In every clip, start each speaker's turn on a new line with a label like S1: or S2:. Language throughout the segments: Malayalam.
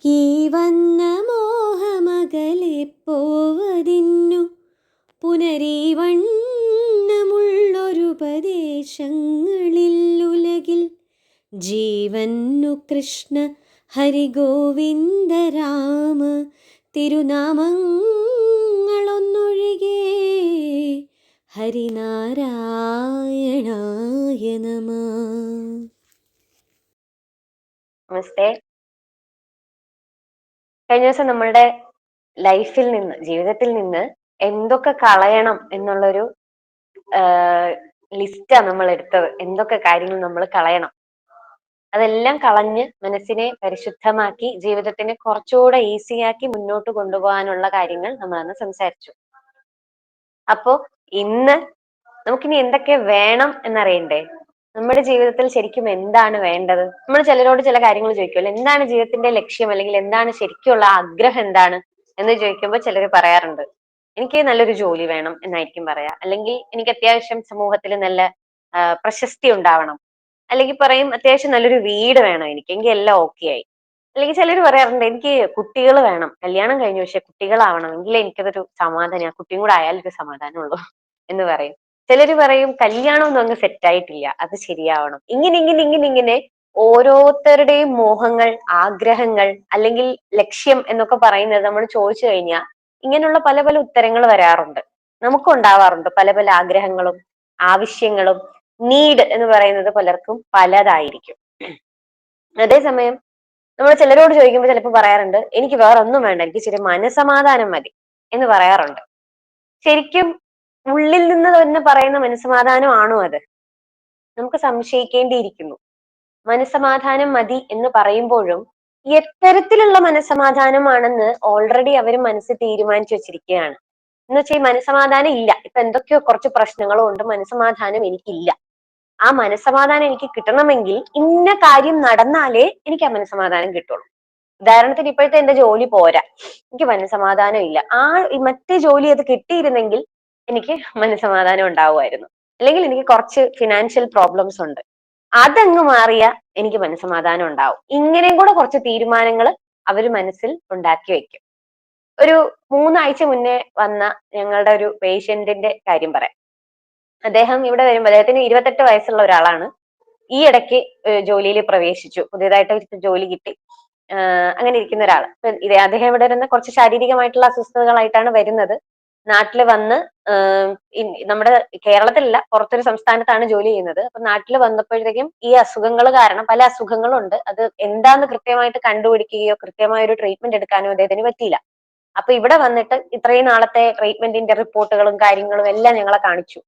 S1: ഈ വന്ന മോഹമകലെ പോവതിന്നു പുനരീവണ്ണമുള്ളൊരുപദേശങ്ങളിൽ ഉലകിൽ ജീവന്നു കൃഷ്ണ ഹരിഗോവിന്ദ രാമ തിരുനാമങ്ങളൊന്നൊഴികെ ഹരിനാരായണായ നമ.
S2: നമസ്തേ. കഴിഞ്ഞ ദിവസം നമ്മളുടെ ലൈഫിൽ നിന്ന്, ജീവിതത്തിൽ നിന്ന് എന്തൊക്കെ കളയണം എന്നുള്ളൊരു ലിസ്റ്റാ നമ്മൾ എടുത്തത്. എന്തൊക്കെ കാര്യങ്ങൾ നമ്മൾ കളയണം, അതെല്ലാം കളഞ്ഞ് മനസ്സിനെ പരിശുദ്ധമാക്കി ജീവിതത്തിനെ കുറച്ചുകൂടെ ഈസിയാക്കി മുന്നോട്ട് കൊണ്ടുപോകാനുള്ള കാര്യങ്ങൾ നമ്മൾ അന്ന് സംസാരിച്ചു. അപ്പോ ഇന്ന് നമുക്കിനി എന്തൊക്കെ വേണം എന്നറിയണ്ടേ? നമ്മുടെ ജീവിതത്തിൽ ശരിക്കും എന്താണ് വേണ്ടത്? നമ്മൾ ചിലരോട് ചില കാര്യങ്ങൾ ചോദിക്കുമല്ലോ, എന്താണ് ജീവിതത്തിന്റെ ലക്ഷ്യം, അല്ലെങ്കിൽ എന്താണ് ശരിക്കുള്ള ആഗ്രഹം എന്താണ് എന്ന് ചോദിക്കുമ്പോൾ ചിലർ പറയാറുണ്ട്, എനിക്ക് നല്ലൊരു ജോലി വേണം എന്നായിരിക്കും പറയാ, അല്ലെങ്കിൽ എനിക്ക് അത്യാവശ്യം സമൂഹത്തിൽ നല്ല പ്രശസ്തി ഉണ്ടാവണം, അല്ലെങ്കിൽ പറയും അത്യാവശ്യം നല്ലൊരു വീട് വേണം എനിക്ക്, എങ്കിൽ എല്ലാം ഓക്കെ ആയി. അല്ലെങ്കിൽ ചിലർ പറയാറുണ്ട്, എനിക്ക് കുട്ടികൾ വേണം, കല്യാണം കഴിഞ്ഞു പക്ഷെ കുട്ടികളാവണം, എങ്കിലേ എനിക്കതൊരു സമാധാനം, കുട്ടിയും കൂടെ ആയാലൊരു സമാധാനമുള്ളൂ എന്ന് പറയും. ചിലര് പറയും കല്യാണം ഒന്നും അങ്ങ് സെറ്റ് ആയിട്ടില്ല, അത് ശരിയാവണം. ഇങ്ങനെ ഓരോരുത്തരുടെയും മോഹങ്ങൾ, ആഗ്രഹങ്ങൾ, അല്ലെങ്കിൽ ലക്ഷ്യം എന്നൊക്കെ പറയുന്നത് നമ്മൾ ചോദിച്ചു കഴിഞ്ഞാൽ ഇങ്ങനെയുള്ള പല പല ഉത്തരങ്ങൾ വരാറുണ്ട്. നമുക്കും ഉണ്ടാവാറുണ്ട് പല പല ആഗ്രഹങ്ങളും ആവശ്യങ്ങളും. നീഡ് എന്ന് പറയുന്നത് പലർക്കും പലതായിരിക്കും. അതേസമയം നമ്മൾ ചിലരോട് ചോദിക്കുമ്പോൾ ചിലപ്പോൾ പറയാറുണ്ട്, എനിക്ക് വേറെ ഒന്നും വേണ്ട, എനിക്ക് ഇച്ചിരി മനസമാധാനം മതി എന്ന് പറയാറുണ്ട്. ശരിക്കും ഉള്ളിൽ നിന്ന് തന്നെ പറയുന്ന മനസമാധാനം ആണോ അത്? നമുക്ക് സംശയിക്കേണ്ടിയിരിക്കുന്നു. മനസമാധാനം മതി എന്ന് പറയുമ്പോഴും എത്തരത്തിലുള്ള മനസമാധാനമാണെന്ന് ഓൾറെഡി അവർ മനസ്സിൽ തീരുമാനിച്ചു വെച്ചിരിക്കുകയാണ്. എന്ന് വെച്ചാൽ ഈ മനസമാധാനം ഇല്ല, ഇപ്പൊ എന്തൊക്കെയോ കുറച്ച് പ്രശ്നങ്ങളും ഉണ്ട്, മനസമാധാനം എനിക്കില്ല. ആ മനസമാധാനം എനിക്ക് കിട്ടണമെങ്കിൽ ഇന്ന കാര്യം നടന്നാലേ എനിക്ക് ആ മനസമാധാനം കിട്ടുള്ളൂ. ഉദാഹരണത്തിന് ഇപ്പോഴത്തെ എന്റെ ജോലി പോരാ, എനിക്ക് മനസമാധാനം ഇല്ല. മറ്റേ ജോലി അത് കിട്ടിയിരുന്നെങ്കിൽ എനിക്ക് മനസമാധാനം ഉണ്ടാവുമായിരുന്നു. അല്ലെങ്കിൽ എനിക്ക് കുറച്ച് ഫിനാൻഷ്യൽ പ്രോബ്ലംസ് ഉണ്ട്, അതങ്ങ് മാറിയ എനിക്ക് മനസമാധാനം ഉണ്ടാവും. ഇങ്ങനെയും കൂടെ കുറച്ച് തീരുമാനങ്ങൾ അവര് മനസ്സിൽ ഉണ്ടാക്കി വെക്കും. ഒരു 3 ആഴ്ച മുന്നേ വന്ന ഞങ്ങളുടെ ഒരു പേഷ്യന്റിന്റെ കാര്യം പറയാം. അദ്ദേഹം ഇവിടെ വരുമ്പോൾ, അദ്ദേഹത്തിന് 28 വയസ്സുള്ള ഒരാളാണ്. ഈ ഇടയ്ക്ക് ജോലിയിൽ പ്രവേശിച്ചു, പുതിയതായിട്ട് ജോലി കിട്ടി. അങ്ങനെ ഇരിക്കുന്ന ഒരാൾ. അദ്ദേഹം ഇവിടെ വരുന്ന കുറച്ച് ശാരീരികമായിട്ടുള്ള അസ്വസ്ഥതകളായിട്ടാണ് വരുന്നത്. നാട്ടിൽ വന്ന് നമ്മുടെ കേരളത്തിലല്ല, പുറത്തൊരു സംസ്ഥാനത്താണ് ജോലി ചെയ്യുന്നത്. അപ്പൊ നാട്ടിൽ വന്നപ്പോഴത്തേക്കും ഈ അസുഖങ്ങൾ കാരണം, പല അസുഖങ്ങളുണ്ട്, അത് എന്താന്ന് കൃത്യമായിട്ട് കണ്ടുപിടിക്കുകയോ കൃത്യമായ ഒരു ട്രീറ്റ്മെന്റ് എടുക്കാനോ അദ്ദേഹത്തിന് പറ്റിയില്ല. അപ്പൊ ഇവിടെ വന്നിട്ട് ഇത്രയും നാളത്തെ ട്രീറ്റ്മെന്റിന്റെ റിപ്പോർട്ടുകളും കാര്യങ്ങളും എല്ലാം ഞങ്ങളെ കാണിച്ചു.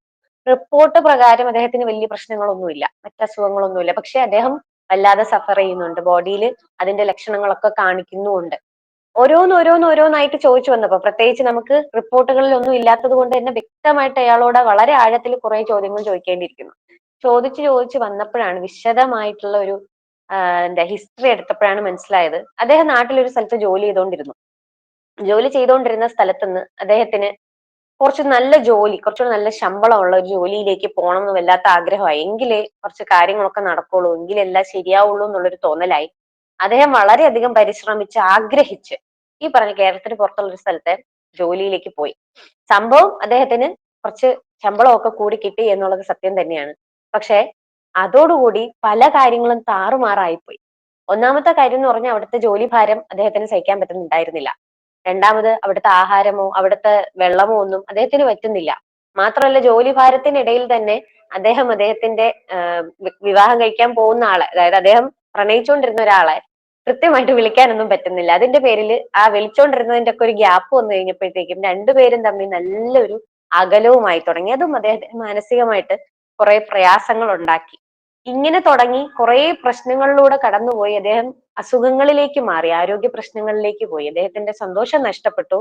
S2: റിപ്പോർട്ട് പ്രകാരം അദ്ദേഹത്തിന് വലിയ പ്രശ്നങ്ങളൊന്നുമില്ല, മറ്റു അസുഖങ്ങളൊന്നുമില്ല. പക്ഷെ അദ്ദേഹം വല്ലാതെ സഫർ ചെയ്യുന്നുണ്ട്, ബോഡിയിൽ അതിന്റെ ലക്ഷണങ്ങളൊക്കെ കാണിക്കുന്നുമുണ്ട്. ഓരോന്നോരോന്നായിട്ട് ചോദിച്ചു വന്നപ്പോ, പ്രത്യേകിച്ച് നമുക്ക് റിപ്പോർട്ടുകളിൽ ഒന്നും ഇല്ലാത്തത് കൊണ്ട് തന്നെ വ്യക്തമായിട്ട് അയാളോട് വളരെ ആഴത്തിൽ കുറെ ചോദ്യങ്ങൾ ചോദിക്കേണ്ടിയിരിക്കുന്നു. ചോദിച്ച് വന്നപ്പോഴാണ് വിശദമായിട്ടുള്ള ഒരു എന്താ ഹിസ്റ്ററി എടുത്തപ്പോഴാണ് മനസ്സിലായത്, അദ്ദേഹം നാട്ടിലൊരു സ്ഥലത്ത് ജോലി ചെയ്തുകൊണ്ടിരുന്ന സ്ഥലത്തുനിന്ന് അദ്ദേഹത്തിന് കുറച്ചുകൂടെ നല്ല ശമ്പളമുള്ള ഒരു ജോലിയിലേക്ക് പോകണം എന്ന് വല്ലാത്ത ആഗ്രഹമായി. എങ്കിലേ കുറച്ച് കാര്യങ്ങളൊക്കെ നടക്കുള്ളൂ, എങ്കിലേ എല്ലാം ശരിയാവുള്ളൂ എന്നുള്ളൊരു തോന്നലായി. അദ്ദേഹം വളരെയധികം പരിശ്രമിച്ച് ആഗ്രഹിച്ച് ഈ പറഞ്ഞ കേരളത്തിന് പുറത്തുള്ള ഒരു സ്ഥലത്തെ ജോലിയിലേക്ക് പോയി. സംഭവം അദ്ദേഹത്തിന് കുറച്ച് ശമ്പളമൊക്കെ കൂടി കിട്ടി എന്നുള്ളത് സത്യം തന്നെയാണ്. പക്ഷെ അതോടുകൂടി പല കാര്യങ്ങളും താറുമാറായിപ്പോയി. ഒന്നാമത്തെ കാര്യം എന്ന് പറഞ്ഞാൽ അവിടുത്തെ ജോലി ഭാരം അദ്ദേഹത്തിന് സഹിക്കാൻ പറ്റുന്നുണ്ടായിരുന്നില്ല. രണ്ടാമത് അവിടുത്തെ ആഹാരമോ അവിടുത്തെ വെള്ളമോ ഒന്നും അദ്ദേഹത്തിന് പറ്റുന്നില്ല. മാത്രമല്ല ജോലി ഭാരത്തിനിടയിൽ തന്നെ അദ്ദേഹത്തിന്റെ വിവാഹം കഴിക്കാൻ പോകുന്ന ആളെ, അതായത് അദ്ദേഹം പ്രണയിച്ചുകൊണ്ടിരുന്ന ഒരാളെ കൃത്യമായിട്ട് വിളിക്കാനൊന്നും പറ്റുന്നില്ല. അതിന്റെ പേരിൽ ആ വിളിച്ചോണ്ടിരുന്നതിന്റെ ഒക്കെ ഒരു ഗ്യാപ്പ് വന്നു കഴിഞ്ഞപ്പോഴത്തേക്കും രണ്ടുപേരും തമ്മിൽ നല്ലൊരു അകലവുമായി തുടങ്ങി. അതും അദ്ദേഹത്തിന് മാനസികമായിട്ട് കുറെ പ്രയാസങ്ങൾ ഉണ്ടാക്കി. ഇങ്ങനെ തുടങ്ങി കുറെ പ്രശ്നങ്ങളിലൂടെ കടന്നുപോയി അദ്ദേഹം അസുഖങ്ങളിലേക്ക് മാറി, ആരോഗ്യ പ്രശ്നങ്ങളിലേക്ക് പോയി. അദ്ദേഹത്തിന്റെ സന്തോഷം നഷ്ടപ്പെട്ടു,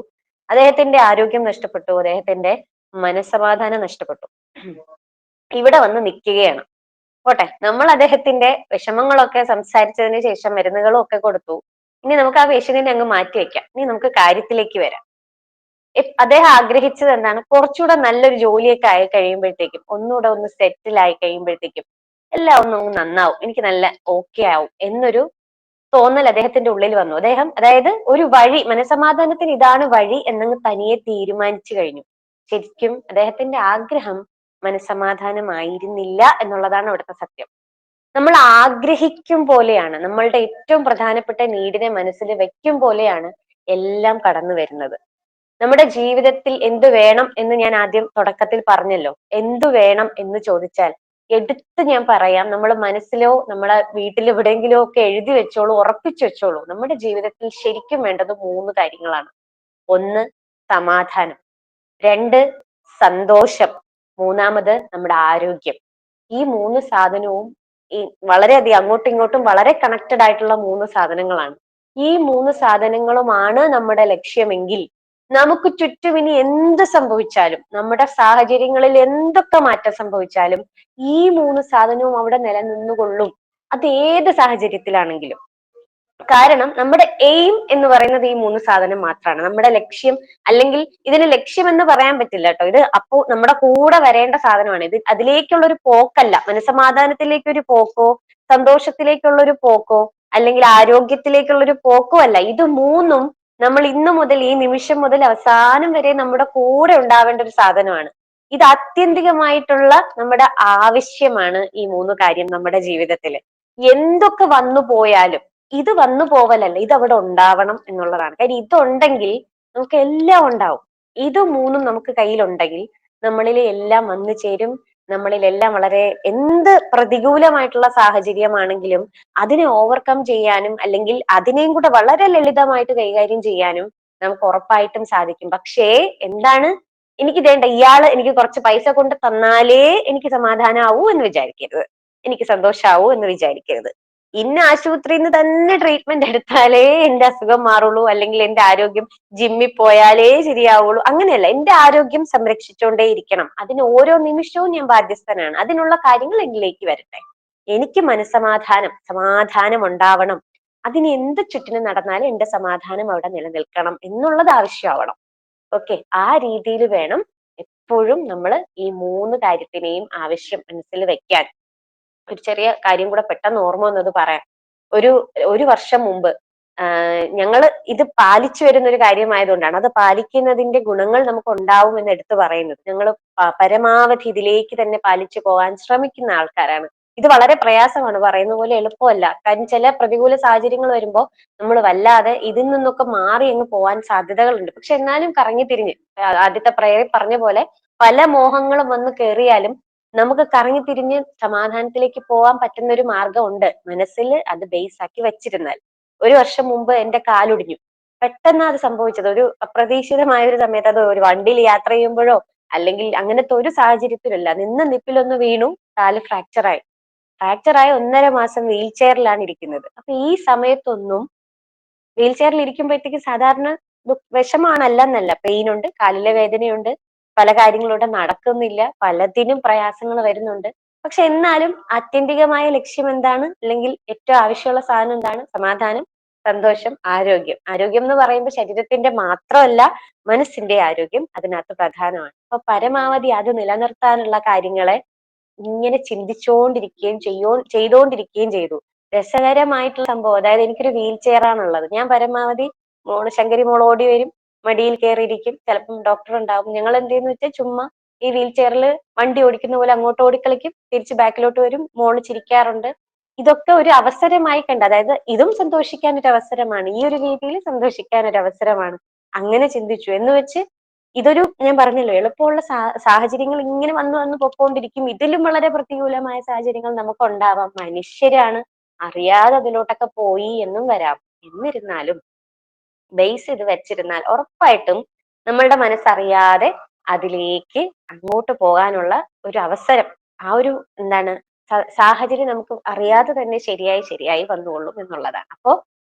S2: അദ്ദേഹത്തിന്റെ ആരോഗ്യം നഷ്ടപ്പെട്ടു, അദ്ദേഹത്തിന്റെ മനസ്സമാധാനം നഷ്ടപ്പെട്ടു. ഇവിടെ വന്ന് നിൽക്കുകയാണ്. പോട്ടെ, നമ്മൾ അദ്ദേഹത്തിന്റെ വിഷമങ്ങളൊക്കെ സംസാരിച്ചതിന് ശേഷം മരുന്നുകളും ഒക്കെ കൊടുത്തു. ഇനി നമുക്ക് ആ പേഷ്യന്റിനെ അങ്ങ് മാറ്റി വെക്കാം. ഇനി നമുക്ക് കാര്യത്തിലേക്ക് വരാം. അദ്ദേഹം ആഗ്രഹിച്ചത് എന്താണ്? കുറച്ചുകൂടെ നല്ലൊരു ജോലിയൊക്കെ ആയി കഴിയുമ്പോഴത്തേക്കും, ഒന്നുകൂടെ ഒന്ന് സെറ്റിൽ ആയി കഴിയുമ്പോഴത്തേക്കും എല്ലാം ഒന്നും നന്നാവും, എനിക്ക് നല്ല ഓക്കെ ആവും എന്നൊരു തോന്നൽ അദ്ദേഹത്തിന്റെ ഉള്ളിൽ വന്നു. അദ്ദേഹം അതായത് ഒരു വഴി, മനസമാധാനത്തിന് ഇതാണ് വഴി എന്നങ്ങ് തനിയെ തീരുമാനിച്ചു കഴിഞ്ഞു. ശരിക്കും അദ്ദേഹത്തിന്റെ ആഗ്രഹം മനസമാധാനമായിരുന്നില്ല എന്നുള്ളതാണ് അവിടുത്തെ സത്യം. നമ്മൾ ആഗ്രഹിക്കും പോലെയാണ്, നമ്മളുടെ ഏറ്റവും പ്രധാനപ്പെട്ട നീഡിനെ മനസ്സിൽ വെക്കും പോലെയാണ് എല്ലാം കടന്നു വരുന്നത്. നമ്മുടെ ജീവിതത്തിൽ എന്തു വേണം എന്ന് ഞാൻ ആദ്യം തുടക്കത്തിൽ പറഞ്ഞല്ലോ. എന്തു വേണം എന്ന് ചോദിച്ചാൽ എടുത്ത് ഞാൻ പറയാം, നമ്മൾ മനസ്സിലോ നമ്മളെ വീട്ടിൽ എവിടെയെങ്കിലോ ഒക്കെ എഴുതി വെച്ചോളൂ, ഉറപ്പിച്ചു വെച്ചോളൂ. നമ്മുടെ ജീവിതത്തിൽ ശരിക്കും വേണ്ടത് 3 കാര്യങ്ങളാണ്. 1 സമാധാനം, 2 സന്തോഷം, 3 നമ്മുടെ ആരോഗ്യം. ഈ 3 സാധനവും ഈ വളരെയധികം അങ്ങോട്ടും ഇങ്ങോട്ടും വളരെ കണക്റ്റഡ് ആയിട്ടുള്ള 3 സാധനങ്ങളാണ്. ഈ 3 സാധനങ്ങളുമാണ് നമ്മുടെ ലക്ഷ്യമെങ്കിൽ നമുക്ക് ചുറ്റും ഇനി എന്ത് സംഭവിച്ചാലും, നമ്മുടെ സാഹചര്യങ്ങളിൽ എന്തൊക്കെ മാറ്റം സംഭവിച്ചാലും ഈ 3 സാധനവും അവിടെ നിലനിന്നുകൊള്ളും. അത് ഏത് സാഹചര്യത്തിലാണെങ്കിലും. കാരണം നമ്മുടെ എയിം എന്ന് പറയുന്നത് ഈ 3 സാധനം മാത്രമാണ്. നമ്മുടെ ലക്ഷ്യം, അല്ലെങ്കിൽ ഇതിന് ലക്ഷ്യം എന്ന് പറയാൻ പറ്റില്ല കേട്ടോ. ഇത് അപ്പോ നമ്മുടെ കൂടെ വരേണ്ട സാധനമാണ്. ഇത് അതിലേക്കുള്ള ഒരു പോക്കല്ല. മനസമാധാനത്തിലേക്ക് ഒരു പോക്കോ സന്തോഷത്തിലേക്കുള്ള ഒരു പോക്കോ അല്ലെങ്കിൽ ആരോഗ്യത്തിലേക്കുള്ള ഒരു പോക്കോ അല്ല. ഇത് 3ഉം നമ്മൾ ഇന്നു മുതൽ, ഈ നിമിഷം മുതൽ അവസാനം വരെ നമ്മുടെ കൂടെ ഉണ്ടാവേണ്ട ഒരു സാധനമാണ്. ഇത് ആത്യന്തികമായിട്ടുള്ള നമ്മുടെ ആവശ്യമാണ്. ഈ 3 കാര്യം നമ്മുടെ ജീവിതത്തിൽ എന്തൊക്കെ വന്നു പോയാലും ഇത് വന്നു പോവലല്ല, ഇത് അവിടെ ഉണ്ടാവണം എന്നുള്ളതാണ്. കാര്യം ഇതുണ്ടെങ്കിൽ നമുക്ക് എല്ലാം ഉണ്ടാവും. ഇത് 3ഉം നമുക്ക് കയ്യിലുണ്ടെങ്കിൽ നമ്മളിൽ എല്ലാം വന്നു ചേരും. നമ്മളിലെല്ലാം വളരെ, എന്ത് പ്രതികൂലമായിട്ടുള്ള സാഹചര്യമാണെങ്കിലും അതിനെ ഓവർകം ചെയ്യാനും അല്ലെങ്കിൽ അതിനെയും കൂടെ വളരെ ലളിതമായിട്ട് കൈകാര്യം ചെയ്യാനും നമുക്ക് ഉറപ്പായിട്ടും സാധിക്കും. പക്ഷേ എന്താണ്, എനിക്ക് വേണ്ട, ഇയാള് എനിക്ക് കുറച്ച് പൈസ കൊണ്ട് തന്നാലേ എനിക്ക് സമാധാനാവൂ എന്ന് വിചാരിക്കരുത്, എനിക്ക് സന്തോഷാവൂ എന്ന് വിചാരിക്കരുത്. ഇന്ന ആശുപത്രിയിൽ നിന്ന് തന്നെ ട്രീറ്റ്മെന്റ് എടുത്താലേ എന്റെ അസുഖം മാറുള്ളൂ, അല്ലെങ്കിൽ എന്റെ ആരോഗ്യം ജിമ്മിൽ പോയാലേ ശരിയാവുള്ളൂ. അങ്ങനെയല്ല. എന്റെ ആരോഗ്യം സംരക്ഷിച്ചുകൊണ്ടേ ഇരിക്കണം. അതിന് ഓരോ നിമിഷവും ഞാൻ ബാധ്യസ്ഥനാണ്. അതിനുള്ള കാര്യങ്ങൾ എന്നിലേക്ക് വരട്ടെ. എനിക്ക് മനസ്സമാധാനം, സമാധാനം ഉണ്ടാവണം. അതിന് എന്ത് ചുറ്റിനും നടന്നാലും എന്റെ സമാധാനം അവിടെ നിലനിൽക്കണം എന്നുള്ളത് ആവശ്യമാവണം. ഓക്കെ, ആ രീതിയിൽ വേണം എപ്പോഴും നമ്മൾ ഈ 3 കാര്യത്തിനെയും ആവശ്യം മനസ്സിൽ വെക്കാൻ. ഒരു ചെറിയ കാര്യം കൂടെ പെട്ടെന്ന് ഓർമ്മ വന്നത് പറയാം. ഒരു ഒരു വർഷം മുമ്പ് ഞങ്ങള് ഇത് പാലിച്ചു വരുന്ന ഒരു കാര്യമായതുകൊണ്ടാണ്, അത് പാലിക്കുന്നതിന്റെ ഗുണങ്ങൾ നമുക്ക് ഉണ്ടാവും എന്ന് എടുത്തു പറയുന്നത്. ഞങ്ങൾ പരമാവധി ഇതിലേക്ക് തന്നെ പാലിച്ചു പോകാൻ ശ്രമിക്കുന്ന ആൾക്കാരാണ്. ഇത് വളരെ പ്രയാസമാണ്, പറയുന്ന പോലെ എളുപ്പമല്ല. കാര്യം ചില പ്രതികൂല സാഹചര്യങ്ങൾ വരുമ്പോൾ നമ്മൾ വല്ലാതെ ഇതിൽ നിന്നൊക്കെ മാറി അങ്ങ് പോകാൻ സാധ്യതകളുണ്ട്. പക്ഷെ എന്നാലും കറങ്ങി തിരിഞ്ഞ്, ആദ്യത്തെ പ്രയറിൽ പറഞ്ഞ പോലെ പല മോഹങ്ങളും വന്ന് കയറിയാലും നമുക്ക് കറങ്ങി തിരിഞ്ഞ് സമാധാനത്തിലേക്ക് പോകാൻ പറ്റുന്ന ഒരു മാർഗം ഉണ്ട്, മനസ്സിൽ അത് ബേസ് ആക്കി വെച്ചിരുന്നാൽ. ഒരു വർഷം മുമ്പ് എന്റെ കാലൊടിഞ്ഞു. പെട്ടെന്ന് അത് സംഭവിച്ചത്, ഒരു അപ്രതീക്ഷിതമായ ഒരു സമയത്ത്. അത് ഒരു വണ്ടിയിൽ യാത്ര ചെയ്യുമ്പോഴോ അല്ലെങ്കിൽ അങ്ങനത്തെ ഒരു സാഹചര്യത്തിലല്ല, നിന്ന് നിപ്പിലൊന്ന് വീണു, കാല് ഫ്രാക്ചറായി. 1.5 മാസം വീൽ ചെയറിലാണ് ഇരിക്കുന്നത്. അപ്പൊ ഈ സമയത്തൊന്നും, വീൽ ചെയറിൽ ഇരിക്കുമ്പോഴത്തേക്ക് സാധാരണ വിഷമാണ്, അല്ലെന്നല്ല, പെയിൻ ഉണ്ട്, കാലിലെ വേദനയുണ്ട്, പല കാര്യങ്ങളൂടെ നടക്കുന്നില്ല, പലതിനും പ്രയാസങ്ങൾ വരുന്നുണ്ട്. പക്ഷെ എന്നാലും ആത്യന്തികമായ ലക്ഷ്യം എന്താണ്, അല്ലെങ്കിൽ ഏറ്റവും ആവശ്യമുള്ള സാധനം എന്താണ്? സമാധാനം, സന്തോഷം, ആരോഗ്യം. ആരോഗ്യം എന്ന് പറയുമ്പോൾ ശരീരത്തിന്റെ മാത്രമല്ല, മനസ്സിന്റെ ആരോഗ്യം അതിനകത്ത് പ്രധാനമാണ്. അപ്പൊ പരമാവധി അത് നിലനിർത്താനുള്ള കാര്യങ്ങളെ ഇങ്ങനെ ചിന്തിച്ചുകൊണ്ടിരിക്കുകയും ചെയ്തുകൊണ്ടിരിക്കുകയും ചെയ്തു. രസകരമായിട്ടുള്ള സംഭവം, അതായത് എനിക്കൊരു വീൽ ചെയർ ആണുള്ളത്. ഞാൻ പരമാവധി ശങ്കരി മോൾ ഓടി വരും, മടിയിൽ കയറിയിരിക്കും, ചിലപ്പം ഡോക്ടർ ഉണ്ടാവും. ഞങ്ങൾ എന്ത് ചെയ്യുന്ന വെച്ചാൽ ചുമ്മാ ഈ വീൽ ചെയറിൽ വണ്ടി ഓടിക്കുന്ന പോലെ അങ്ങോട്ട് ഓടിക്കളിക്കും, തിരിച്ച് ബാക്കിലോട്ട് വരും, മോള് ചിരിക്കാറുണ്ട്. ഇതൊക്കെ ഒരു അവസരമായി കണ്ട്, അതായത് ഇതും സന്തോഷിക്കാൻ ഒരു അവസരമാണ്, ഈ ഒരു രീതിയിൽ സന്തോഷിക്കാൻ ഒരു അവസരമാണ്. അങ്ങനെ ചിന്തിച്ചു എന്ന് വെച്ച് ഇതൊരു, ഞാൻ പറഞ്ഞല്ലോ, എളുപ്പമുള്ള സാഹചര്യങ്ങൾ ഇങ്ങനെ വന്ന് വന്ന് പൊക്കോണ്ടിരിക്കും. ഇതിലും വളരെ പ്രതികൂലമായ സാഹചര്യങ്ങൾ നമുക്ക് ഉണ്ടാവാം, മനുഷ്യരാണ്, അറിയാതെ അതിലോട്ടൊക്കെ പോയി എന്നും വരാം. എന്നിരുന്നാലും ബേസ് ഇത് വെച്ചിരുന്നാൽ ഉറപ്പായിട്ടും നമ്മളുടെ മനസ്സറിയാതെ അതിലേക്ക് അങ്ങോട്ട് പോകാനുള്ള ഒരു അവസരം, ആ ഒരു എന്താണ് സാഹചര്യം നമുക്ക് അറിയാതെ തന്നെ ശരിയായി വന്നുകൊള്ളും എന്നുള്ളതാണ്. അപ്പോ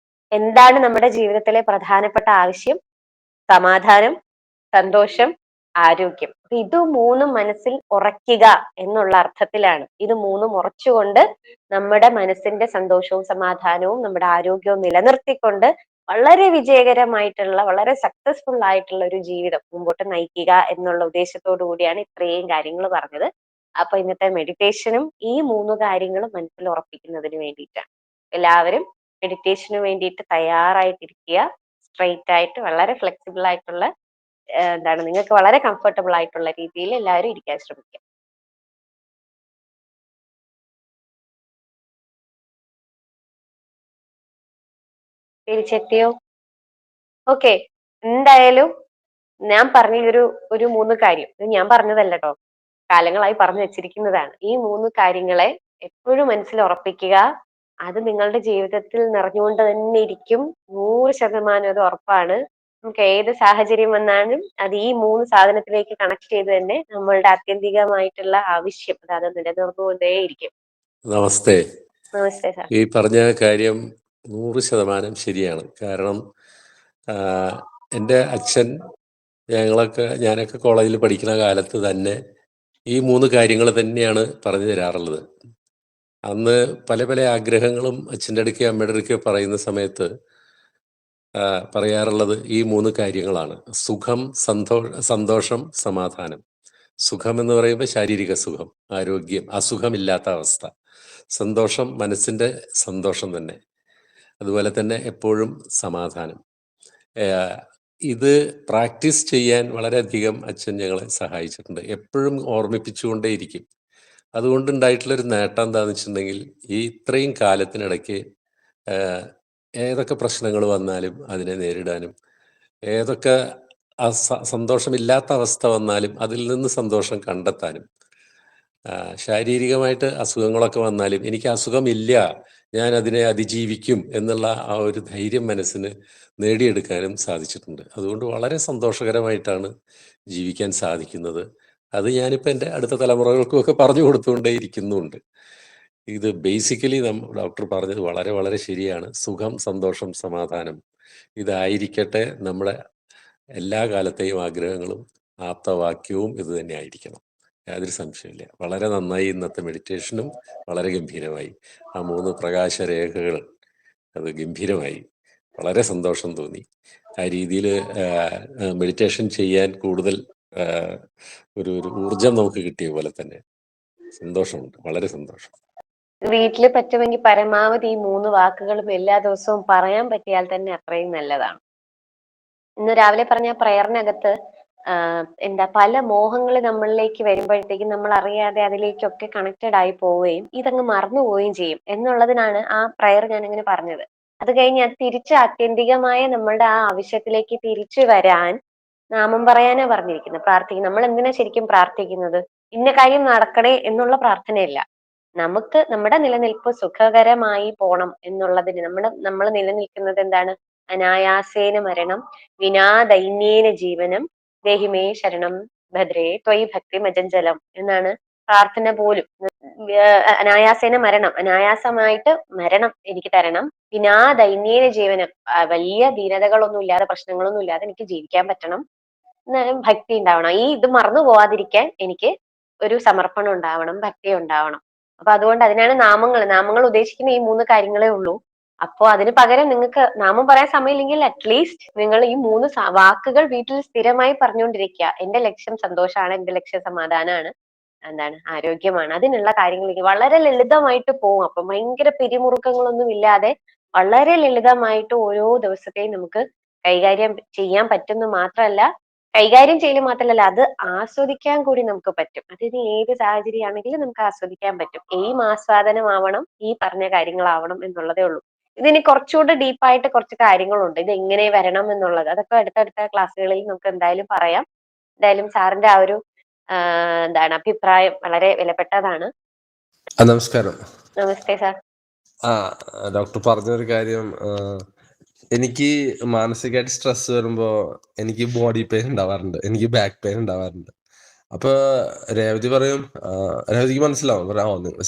S2: എന്താണ് നമ്മുടെ ജീവിതത്തിലെ പ്രധാനപ്പെട്ട ആവശ്യം? സമാധാനം, സന്തോഷം, ആരോഗ്യം. അപ്പൊ ഇത് 3ഉം മനസ്സിൽ ഉറയ്ക്കുക എന്നുള്ള അർത്ഥത്തിലാണ്. ഇത് 3ഉം ഉറച്ചുകൊണ്ട് നമ്മുടെ മനസ്സിന്റെ സന്തോഷവും സമാധാനവും നമ്മുടെ ആരോഗ്യവും നിലനിർത്തിക്കൊണ്ട് വളരെ വിജയകരമായിട്ടുള്ള, വളരെ സക്സസ്ഫുൾ ആയിട്ടുള്ള ഒരു ജീവിതം മുമ്പോട്ട് നയിക്കുക എന്നുള്ള ഉദ്ദേശത്തോടു കൂടിയാണ് ഇത്രയും കാര്യങ്ങൾ പറഞ്ഞത്. അപ്പൊ ഇന്നത്തെ മെഡിറ്റേഷനും ഈ 3 കാര്യങ്ങളും മനസ്സിൽ ഉറപ്പിക്കുന്നതിന് വേണ്ടിയിട്ടാണ്. എല്ലാവരും മെഡിറ്റേഷന് വേണ്ടിയിട്ട് തയ്യാറായിട്ടിരിക്കുക. സ്ട്രെയിറ്റ് ആയിട്ട് വളരെ ഫ്ലെക്സിബിൾ ആയിട്ടുള്ള നിങ്ങൾക്ക് വളരെ കംഫർട്ടബിൾ ആയിട്ടുള്ള രീതിയിൽ എല്ലാവരും ഇരിക്കാൻ ശ്രമിക്കുക. തിരിച്ചെത്തിയോ? ഓക്കെ. എന്തായാലും ഞാൻ പറഞ്ഞ ഒരു 3 കാര്യം, ഇത് ഞാൻ പറഞ്ഞതല്ല കേട്ടോ, കാലങ്ങളായി പറഞ്ഞു വെച്ചിരിക്കുന്നതാണ്. ഈ 3 കാര്യങ്ങളെ എപ്പോഴും മനസ്സിൽ ഉറപ്പിക്കുക. അത് നിങ്ങളുടെ ജീവിതത്തിൽ നിറഞ്ഞുകൊണ്ട് തന്നെ ഇരിക്കും. 100% അത് ഉറപ്പാണ്. നമുക്ക് ഏത് സാഹചര്യം വന്നാലും അത് ഈ 3 സാധനത്തിലേക്ക് കണക്ട് ചെയ്ത് തന്നെ നമ്മളുടെ ആത്യന്തികമായിട്ടുള്ള ആവശ്യം അത് നിലനിർന്നുകൊണ്ടേയിരിക്കും.
S3: നമസ്തേ.
S2: നമസ്തേ സാർ.
S3: ഈ പറഞ്ഞ കാര്യം 100% ശരിയാണ്. കാരണം എൻ്റെ അച്ഛൻ ഞാനൊക്കെ കോളേജിൽ പഠിക്കുന്ന കാലത്ത് തന്നെ ഈ 3 കാര്യങ്ങൾ തന്നെയാണ് പറഞ്ഞു തരാറുള്ളത്. അന്ന് പല പല ആഗ്രഹങ്ങളും അച്ഛൻ്റെ അടുക്കയോ അമ്മയുടെ അടുക്കയോ പറയുന്ന സമയത്ത് പറയാറുള്ളത് ഈ 3 കാര്യങ്ങളാണ്. സുഖം, സന്തോഷം, സമാധാനം. സുഖം എന്ന് പറയുമ്പോൾ ശാരീരിക സുഖം, ആരോഗ്യം, അസുഖമില്ലാത്ത അവസ്ഥ. സന്തോഷം മനസ്സിൻ്റെ സന്തോഷം തന്നെ. അതുപോലെ തന്നെ എപ്പോഴും സമാധാനം. ഇത് പ്രാക്ടീസ് ചെയ്യാൻ വളരെയധികം അച്ഛൻ ഞങ്ങളെ സഹായിച്ചിട്ടുണ്ട്. എപ്പോഴും ഓർമ്മിപ്പിച്ചുകൊണ്ടേയിരിക്കും. അതുകൊണ്ടുണ്ടായിട്ടുള്ളൊരു നേട്ടം എന്താണെന്ന് വെച്ചിട്ടുണ്ടെങ്കിൽ ഈ ഇത്രയും കാലത്തിനിടയ്ക്ക് ഏതൊക്കെ പ്രശ്നങ്ങൾ വന്നാലും അതിനെ നേരിടാനും, ഏതൊക്കെ സന്തോഷമില്ലാത്ത അവസ്ഥ വന്നാലും അതിൽ നിന്ന് സന്തോഷം കണ്ടെത്താനും, ശാരീരികമായിട്ട് അസുഖങ്ങളൊക്കെ വന്നാലും എനിക്ക് അസുഖമില്ല, ഞാൻ അതിനെ അതിജീവിക്കും എന്നുള്ള ആ ഒരു ധൈര്യം മനസ്സിന് നേടിയെടുക്കാനും സാധിച്ചിട്ടുണ്ട്. അതുകൊണ്ട് വളരെ സന്തോഷകരമായിട്ടാണ് ജീവിക്കാൻ സാധിക്കുന്നത്. അത് ഞാനിപ്പോൾ എൻ്റെ അടുത്ത തലമുറകൾക്കുമൊക്കെ പറഞ്ഞു കൊടുത്തുകൊണ്ടേ ഇരിക്കുന്നുണ്ട്. ഇത് ബേസിക്കലി ഡോക്ടർ പറഞ്ഞത് വളരെ വളരെ ശരിയാണ്. സുഖം, സന്തോഷം, സമാധാനം ഇതായിരിക്കട്ടെ നമ്മുടെ എല്ലാ കാലത്തെയും ആഗ്രഹങ്ങളും. ആപ്തവാക്യവും ഇത് തന്നെ ആയിരിക്കണം. യാതൊരു സംശയമില്ല. വളരെ നന്നായി ഇന്നത്തെ മെഡിറ്റേഷനും വളരെ ഗംഭീരമായി. ആ 3 പ്രകാശരേഖകൾ അത് ഗംഭീരമായി. വളരെ സന്തോഷം തോന്നി. ആ രീതിയിൽ മെഡിറ്റേഷൻ ചെയ്യാൻ കൂടുതൽ ഒരു ഊർജം നമുക്ക് കിട്ടിയ പോലെ തന്നെ സന്തോഷമുണ്ട്. വളരെ സന്തോഷം.
S2: വീട്ടിൽ പറ്റുമെങ്കിൽ പരമാവധി ഈ 3 വാക്കുകളും എല്ലാ ദിവസവും പറയാൻ പറ്റിയാൽ തന്നെ അത്രയും നല്ലതാണ്. ഇന്ന് രാവിലെ പറഞ്ഞ പ്രയറിനകത്ത് പല മോഹങ്ങൾ നമ്മളിലേക്ക് വരുമ്പോഴത്തേക്കും നമ്മൾ അറിയാതെ അതിലേക്കൊക്കെ കണക്റ്റഡ് ആയി പോവുകയും ഇതങ്ങ് മറന്നു പോവുകയും ചെയ്യും എന്നുള്ളതിനാണ് ആ പ്രയർ ഞാൻ അങ്ങനെ പറഞ്ഞത്. അത് കഴിഞ്ഞ് അത് തിരിച്ച് ആത്യന്തികമായ നമ്മളുടെ ആ ആവശ്യത്തിലേക്ക് തിരിച്ചു വരാൻ നാമം പറയാനാ പറഞ്ഞിരിക്കുന്നത്. പ്രാർത്ഥിക്കും. നമ്മൾ എന്തിനാ ശരിക്കും പ്രാർത്ഥിക്കുന്നത്? ഇന്ന കാര്യം നടക്കണേ എന്നുള്ള പ്രാർത്ഥനയല്ല. നമുക്ക് നമ്മുടെ നിലനിൽപ്പ് സുഖകരമായി പോണം എന്നുള്ളതിന് നമ്മൾ നിലനിൽക്കുന്നത് എന്താണ്? അനായാസേന മരണം വിനാ ദൈന്യേന ജീവനം ദേഹിമേ ശരണം ഭദ്രേ ത്വയി ഭക്തി മജഞ്ചലം എന്നാണ് പ്രാർത്ഥന പോലും. അനായാസേന മരണം, അനായാസമായിട്ട് മരണം എനിക്ക് തരണം. വിനാ ദൈന്യേന ജീവനം, വലിയ ദീനതകളൊന്നും ഇല്ലാതെ പ്രശ്നങ്ങളൊന്നും ഇല്ലാതെ എനിക്ക് ജീവിക്കാൻ പറ്റണം. ഭക്തി ഉണ്ടാവണം. ഇത് മറന്നു പോവാതിരിക്കാൻ എനിക്ക് ഒരു സമർപ്പണം ഉണ്ടാവണം, ഭക്തി ഉണ്ടാവണം. അപ്പൊ അതുകൊണ്ട് അതിനാണ് നാമങ്ങൾ ഉദ്ദേശിക്കുന്ന ഈ 3 കാര്യങ്ങളേ ഉള്ളൂ. അപ്പോ അതിന് പകരം നിങ്ങൾക്ക് നാമം പറയാൻ സമയമില്ലെങ്കിൽ അറ്റ്ലീസ്റ്റ് നിങ്ങൾ ഈ 3 വാക്കുകൾ വീട്ടിൽ സ്ഥിരമായി പറഞ്ഞുകൊണ്ടിരിക്കുക. എന്റെ ലക്ഷ്യം സന്തോഷമാണ്, എന്റെ ലക്ഷ്യം സമാധാനമാണ്, ആരോഗ്യമാണ്. അതിനുള്ള കാര്യങ്ങൾ വളരെ ലളിതമായിട്ട് പോകും. അപ്പൊ ഭയങ്കര പിരിമുറുക്കങ്ങളൊന്നും ഇല്ലാതെ വളരെ ലളിതമായിട്ട് ഓരോ ദിവസത്തെയും നമുക്ക് കൈകാര്യം ചെയ്യാൻ പറ്റുന്നു മാത്രമല്ല, കൈകാര്യം ചെയ്യൽ മാത്രമല്ല അത് ആസ്വദിക്കാൻ കൂടി നമുക്ക് പറ്റും. അതിന് ഏത് സാഹചര്യമാണെങ്കിലും നമുക്ക് ആസ്വദിക്കാൻ പറ്റും. ആസ്വാദനമാവണം, ഈ പറഞ്ഞ കാര്യങ്ങളാവണം എന്നുള്ളതേ ഉള്ളൂ. ഇതിന് കുറച്ചുകൂടെ ഡീപ്പായിട്ട് കുറച്ച് കാര്യങ്ങളുണ്ട്. ഇത് എങ്ങനെ വരണം എന്നുള്ളത് അതൊക്കെ അടുത്തടുത്ത ക്ലാസ്സുകളിൽ നമുക്ക് എന്തായാലും പറയാം. എന്തായാലും സാറിന്റെ ആ ഒരു അഭിപ്രായം വളരെ വിലപ്പെട്ടതാണ്.
S4: നമസ്കാരം.
S2: നമസ്തേ സാർ.
S4: ഡോക്ടർ പറഞ്ഞൊരു കാര്യം, എനിക്ക് മാനസികമായിട്ട് സ്ട്രെസ് വരുമ്പോ എനിക്ക് ബോഡി പെയിൻ ഉണ്ടാവാറുണ്ട്, എനിക്ക് ബാക്ക് പെയിൻ ഉണ്ടാവാറുണ്ട്. അപ്പൊ രേവതി പറയും, രേവതിക്ക് മനസ്സിലാവും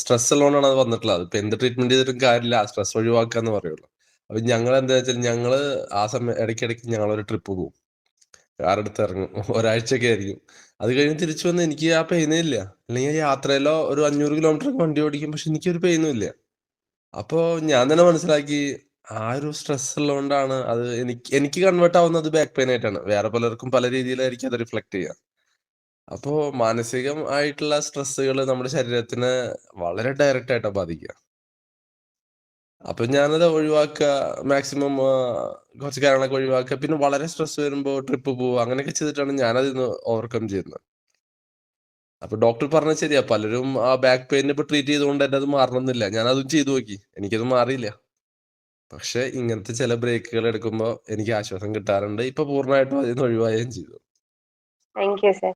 S4: സ്ട്രെസ് ഉള്ളതുകൊണ്ടാണ് അത് വന്നിട്ടുള്ളത്, ഇപ്പൊ എന്ത് ട്രീറ്റ്മെന്റ് ചെയ്തിട്ടും കാര്യമില്ല, സ്ട്രെസ് ഒഴിവാക്കാന്ന് പറയുള്ളൂ. അപ്പൊ ഞങ്ങൾ എന്താ വെച്ചാൽ ഞങ്ങള് ആ സമയം ഇടയ്ക്കിടയ്ക്ക് ഞങ്ങളൊരു ട്രിപ്പ് പോകും, കാറെടുത്ത് ഇറങ്ങും, ഒരാഴ്ചയൊക്കെ ആയിരിക്കും. അത് കഴിഞ്ഞ് തിരിച്ചു വന്ന് എനിക്ക് ആ പെയിനേ ഇല്ല. അല്ലെങ്കിൽ യാത്രയിലോ ഒരു 500 കിലോമീറ്റർ വണ്ടി ഓടിക്കും, പക്ഷെ എനിക്കൊരു പെയിനും ഇല്ല. അപ്പോ ഞാൻ തന്നെ മനസ്സിലാക്കി ആ ഒരു സ്ട്രെസ് ഉള്ളതുകൊണ്ടാണ് അത് എനിക്ക് കൺവേർട്ട് ആവുന്നത് ബാക്ക് പെയിൻ ആയിട്ടാണ്. വേറെ പലർക്കും പല രീതിയിലായിരിക്കും അത് റിഫ്ലക്ട് ചെയ്യുക. അപ്പോ മാനസികം ആയിട്ടുള്ള സ്ട്രെസ്സുകൾ നമ്മുടെ ശരീരത്തിനെ വളരെ ഡയറക്റ്റ് ആയിട്ടാണ് ബാധിക്കുക. അപ്പൊ ഞാനത് ഒഴിവാക്കുക, മാക്സിമം കുറച്ച് കാര്യങ്ങളൊക്കെ ഒഴിവാക്കുക. പിന്നെ വളരെ സ്ട്രെസ് വരുമ്പോ ട്രിപ്പ് പോവുക, അങ്ങനെയൊക്കെ ചെയ്തിട്ടാണ് ഞാനതിന്ന് ഓവർകം ചെയ്യുന്നത്. അപ്പൊ ഡോക്ടർ പറഞ്ഞത് ശരിയാ. പലരും ആ ബാക്ക് പെയിൻ ഇപ്പൊ ട്രീറ്റ് ചെയ്തുകൊണ്ട് എന്റെ അത് മാറണമെന്നില്ല. ഞാനതും ചെയ്തു നോക്കി. എനിക്കത് മാറിയില്ല. പക്ഷെ ഇങ്ങനത്തെ ചില ബ്രേക്കുകൾ എടുക്കുമ്പോൾ എനിക്ക് ആശ്വാസം കിട്ടാറുണ്ട്. ഇപ്പൊ പൂർണ്ണമായിട്ടും അതിൽ നിന്ന് ഒഴിവാകുകയും ചെയ്തു.
S2: Thank you sir.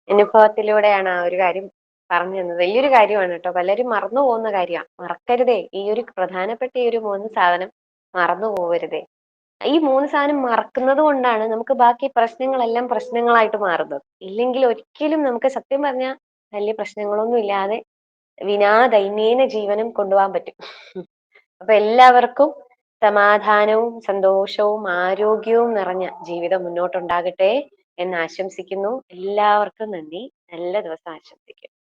S2: അനുഭവത്തിലൂടെയാണ് ആ ഒരു കാര്യം പറഞ്ഞു തന്നത്. വലിയൊരു കാര്യമാണ് കേട്ടോ. പലരും മറന്നു പോകുന്ന കാര്യമാണ്. മറക്കരുതേ, ഈ ഒരു പ്രധാനപ്പെട്ട ഈ ഒരു 3 സാധനം മറന്നു പോകരുതേ. ഈ 3 സാധനം മറക്കുന്നത് കൊണ്ടാണ് നമുക്ക് ബാക്കി പ്രശ്നങ്ങളെല്ലാം പ്രശ്നങ്ങളായിട്ട് മാറുന്നത്. ഇല്ലെങ്കിൽ ഒരിക്കലും നമുക്ക് സത്യം പറഞ്ഞാൽ വലിയ പ്രശ്നങ്ങളൊന്നും ഇല്ലാതെ ദൈന്യേന ജീവനം കൊണ്ടുപോകാൻ പറ്റും. അപ്പൊ എല്ലാവർക്കും സമാധാനവും സന്തോഷവും ആരോഗ്യവും നിറഞ്ഞ ജീവിതം മുന്നോട്ടുണ്ടാകട്ടെ എന്ന് ആശംസിക്കുന്നു. എല്ലാവർക്കും നന്ദി. നല്ല ദിവസം ആശംസിക്കുന്നു.